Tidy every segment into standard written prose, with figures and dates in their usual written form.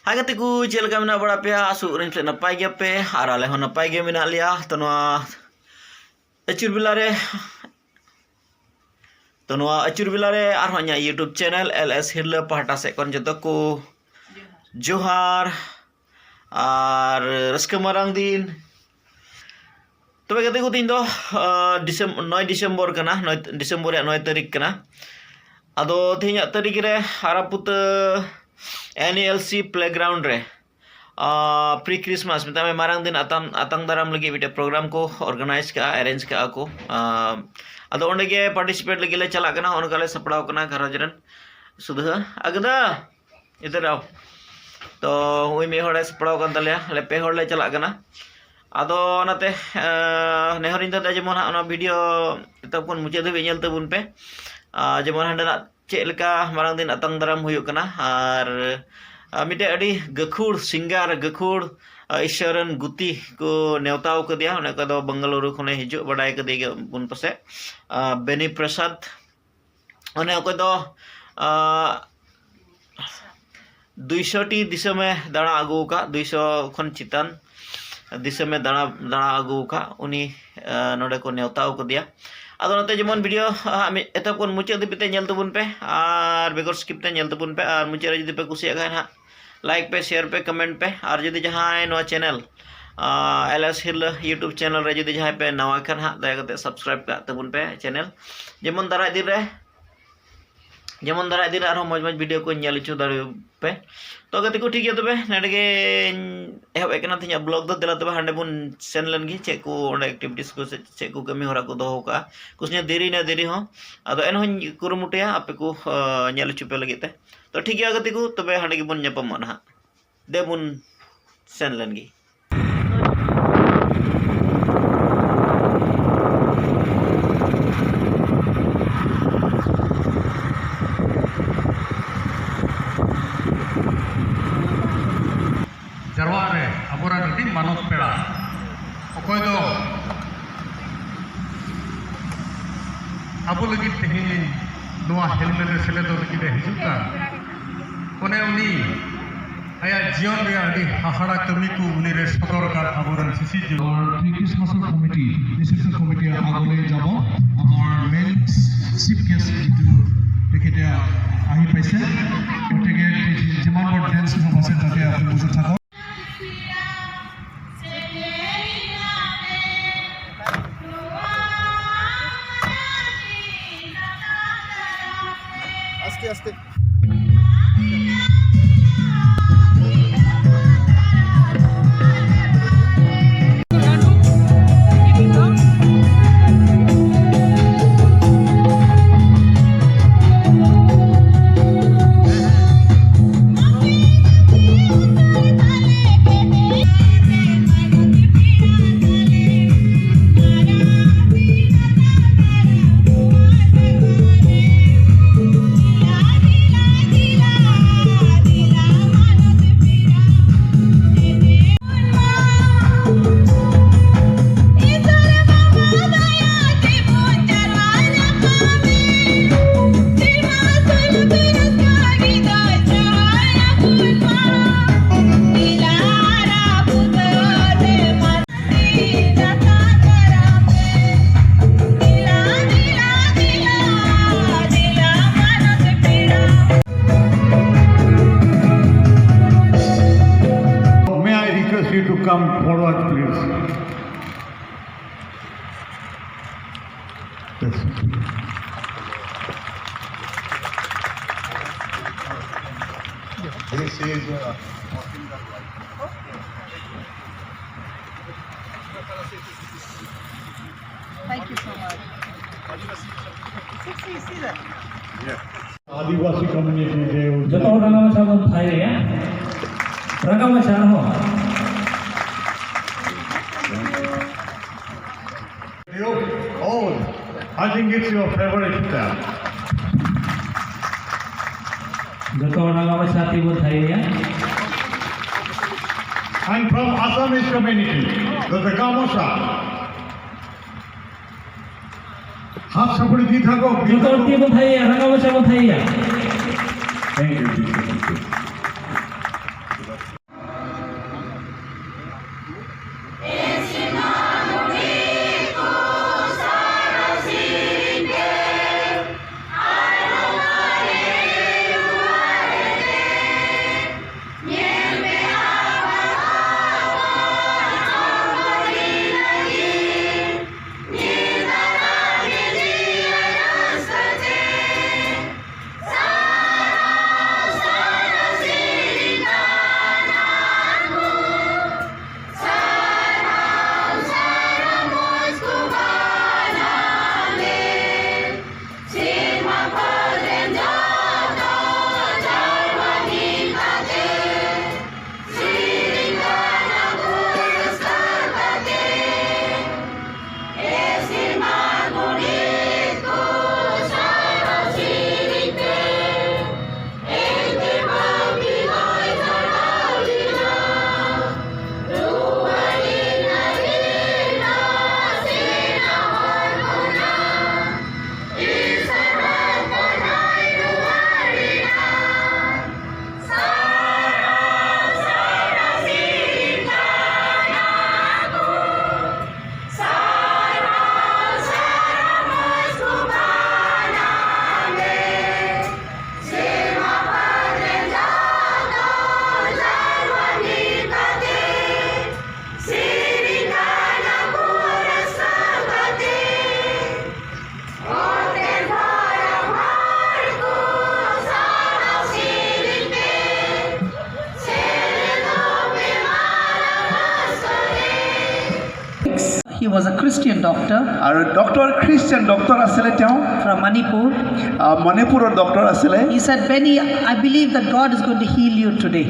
Hai katiku, chel kami na bora pe asu rin na pai ge pe arale hona pai ge mina lia tonwa achur bilare arhonya YouTube channel LS Hirla pahata se kon joto ku Johar ar raska marang din tobe katiku tin do 9 Disember kana 9 Disember ya 9 tarik kana ado tinya tarik re Haraputa NLC playground re pre Christmas minta me marang din atang daram lagi video program ko organize ka arrange ka aku ado onde ge participate lagi le chala kana on kale sapdaw kana garajaran sudah agada idhar आओ तो ui me hore sapdaw kan talya le pe hore le chala kana ado nate nehorin da jemon ona video tapun muche de nyel tabun pe jemon handa cek leka marang din atang daram huyuk kana ar mite adi gakhur singar gakhur isharan guti ko neutau ke dia ona kado Bangaluru khone hijuk badai ke dia pun pase Benny Prasad ona ko do 200 ti disame dana agu ka 200 khon chitan disame dana agu ka uni node ko neutau ke dia ado nate jemon video eta kon muche dipite nyel tabun pe ar begor skip te nyel tabun pe ar muche jodi pe kusi agan ha like pe share pe comment pe ar jodi jahay no channel LS Hirla YouTube channel re jodi jahay pe nawa kan ha daya kate subscribe ka tabun pe channel jemon darai dir ar moj video ko nyel chu dar pe to gati ko ठीक है तबे नडगे ehab ekana tinya blog do dela tebe hande bun sen len gi cek ko onde activities ko cek ko kami hora ko doho ka kusnya deri ho ado en hon kurumutu ya ape ko nyel chupe lagi te to ठीक है gati ko tebe hande gi bun nyapam na de bun sen len gi jarware abora niti manos pera okoy do abu lagi tehin noa helmet re sele do lagi hijukan one uni aya jion re adi hahara kami ku uni re sodor kar aboran sisi jo Christmas committee reception committee agole jabo amar main chief guest itu dekete ahi paise otege jeman bor dance ko base tate apu buzu thako আস্তে you to come forward, please. Yes. This is Thank you so much. See that? Yeah. Adivasi community they Joto rangama sabon thai ya. Rangama chan ho. Oh, I think it's your favorite style. Joto rangama sati bo thai ya. I'm from Assamese community, the Kamosa. Half support di thago. Joto ti bo thai ya, rangama sabon thai ya. Thank you. He was a Christian doctor আৰু doctor Christian doctor আছিলে তেওঁ from Manipur. মণিপুৰৰ doctor আছিলে He said, Benny, I believe that God is going to heal you today.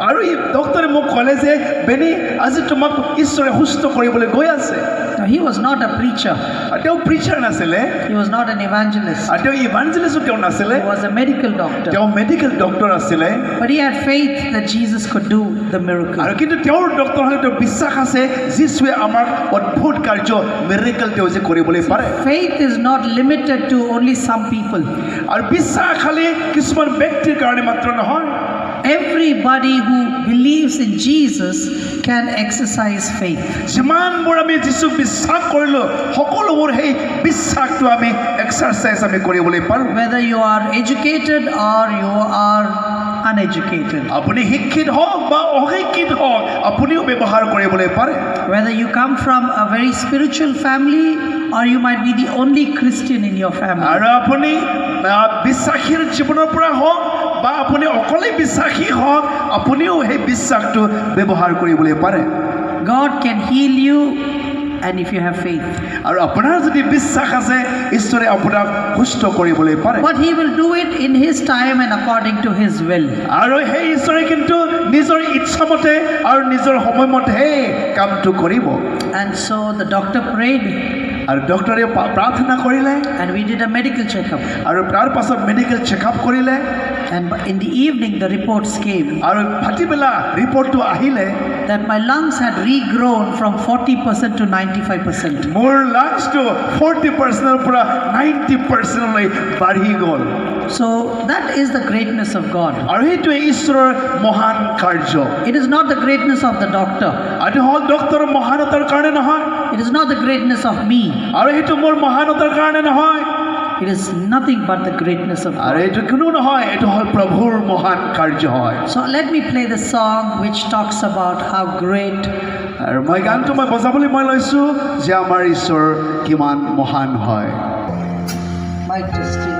আৰু এই ডক্টৰে মোক ক'লে যে বেনি আজি তোমাক ঈশ্বৰে সুস্থ কৰিবলৈ গৈ আছে Now, he was not a preacher. আৰু তেওঁ প্ৰিচাৰ নাছিলে He was not an evangelist. আৰু তেওঁ ইভাঞ্জেলিষ্টো তেওঁ নাছিলে He was a medical doctor. তেওঁ মেডিকেল ডক্টৰ আছিলে But he had faith that Jesus could do the miracle. আৰু কিন্তু তেওঁৰ ডক্টৰ হ'লে তেওঁৰ বিশ্বাস আছে যীশুৱে আমাক অদ্ভুত কাৰ্য মিৰেকল তেওঁ যে কৰিবলৈ পাৰে Faith is not limited to only some people. আৰু বিশ্বাস খালি কিছুমান ব্যক্তিৰ কাৰণে মাত্ৰ নহয় Everybody who believes in Jesus can exercise faith. যিমানবোৰ আমি যীশুক বিশ্বাস কৰিলোঁ সকলোবোৰ সেই বিশ্বাসটো আমি এক্সাৰচাইজ আমি কৰিবলৈ পাৰোঁ Whether you are educated or you are uneducated. আপুনি শিক্ষিত হওক বা অশিক্ষিত হওক আপুনিও ব্যৱহাৰ কৰিবলৈ পাৰে Whether you come from a very spiritual family or you might be the only Christian in your family. আৰু আপুনি বিশ্বাসীৰ জীৱনৰ পৰা হওক বা আপুনি অকলে বিশ্বাসী হওক আপুনিও সেই বিশ্বাসটো ব্যৱহাৰ কৰিবলৈ পাৰে God can heal you and if you have faith. আৰু আপোনাৰ যদি বিশ্বাস আছে ঈশ্বৰে আপোনাক সুস্থ কৰিবলৈ পাৰে But he will do it in his time and according to his will. আৰু সেই ঈশ্বৰে কিন্তু নিজৰ ইচ্ছামতে আৰু নিজৰ সময়মতে কামটো কৰিব And so the doctor prayed আৰু ডক্টৰে প্ৰাৰ্থনা কৰিলে and we did a medical checkup. আৰু তাৰ পাছত মেডিকেল চেকআপ কৰিলে And in the evening the reports came আৰু ভাটিবেলা ৰিপৰ্টটো আহিলে that my lungs had regrown from 40% to 95%. মোৰ লাংছটো 40%ৰ পৰা 90%লৈ বাঢ়ি গ'ল So that is the greatness of God. আৰু সেইটোৱে ঈশ্বৰৰ মহান কাৰ্য It is not the greatness of the doctor. আৰু হ'ল ডক্টৰৰ মহানতাৰ কাৰণে নহয় It is not the greatness of me. আৰু সেইটো মোৰ মহানতাৰ কাৰণে নহয় It is nothing but the greatness of আৰু God. এইটো কোনো নহয় এইটো হ'ল প্ৰভুৰ মহান কাৰ্য হয় So let me play the song which talks about how great. আৰু মই গানটো মই বজাবলৈ মই লৈছোঁ যে আমাৰ ঈশ্বৰ কিমান মহান হয় Mic testing.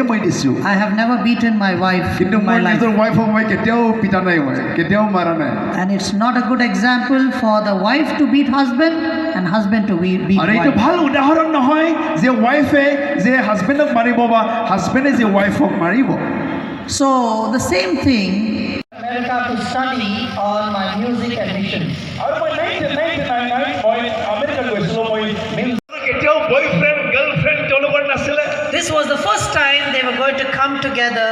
মই দিছোঁ I have never beaten my wife কিন্তু in মই my life. নিজৰ ৱাইফক মই কেতিয়াও পিটা নাই মই কেতিয়াও মাৰা নাই And it's not a good example for the wife to beat husband and husband to beat আৰু এইটো wife. ভাল উদাহৰণ নহয় যে ৱাইফে যে হাজবেণ্ডক মাৰিব বা হাজবেণ্ডে যে ৱাইফক মাৰিব So the same thing, America to study on my music admission. আৰু মই 1999 মই আমেৰিকা গৈছিলোঁ মই কেতিয়াও বয়ফ্ৰেণ্ড গাৰ্লফ্ৰেণ্ড তেওঁলোকৰ নাছিলে This was the first time they were going to come together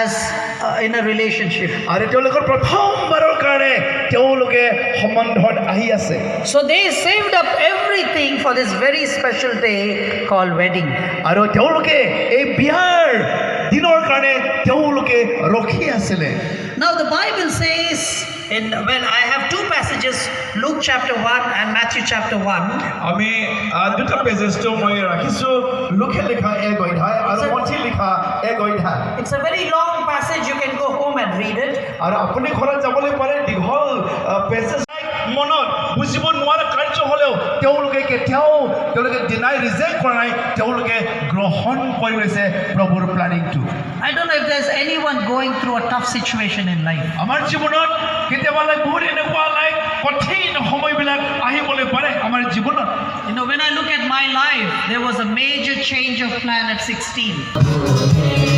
as in a relationship. আৰু তেওঁলোকৰ প্ৰথমবাৰৰ কাৰণে তেওঁলোকে সম্বন্ধত আহি আছে So they saved up everything for this very special day called wedding. আৰু তেওঁলোকে এই বিয়াৰ দিনৰ কাৰণে তেওঁলোকে ৰখি আছিলে Now the Bible says, when I have two passages, Luke chapter 1 and Matthew chapter 1. আমি দুটা পেজেছটো মই ৰাখিছোঁ লোকে লিখা এক অধ্যায় আৰু মঠি লিখা এক অধ্যায় It's a very long passage. You can go home and read it. আৰু আপুনি ঘৰত যাবলৈ পাৰে দীঘল পেজেছ মনত বুজিব নোৱাৰা কাৰ্য হ'লেও তেওঁলোকে কেতিয়াও তেওঁলোকে ডিনাই ৰিজেক্ট কৰা নাই তেওঁলোকে গ্ৰহণ কৰি লৈছে প্ৰভুৰ প্লেনিংটো I don't know if there's anyone going through a tough situation in life. আমাৰ জীৱনত কেতিয়াবা বহুত এনেকুৱা কঠিন সময়বিলাক আহিবলৈ পাৰে আমাৰ জীৱনত You know, when I look at my life, there was a major change of plan at 16.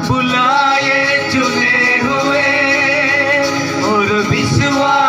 बुलाए चुने हुए और विश्वास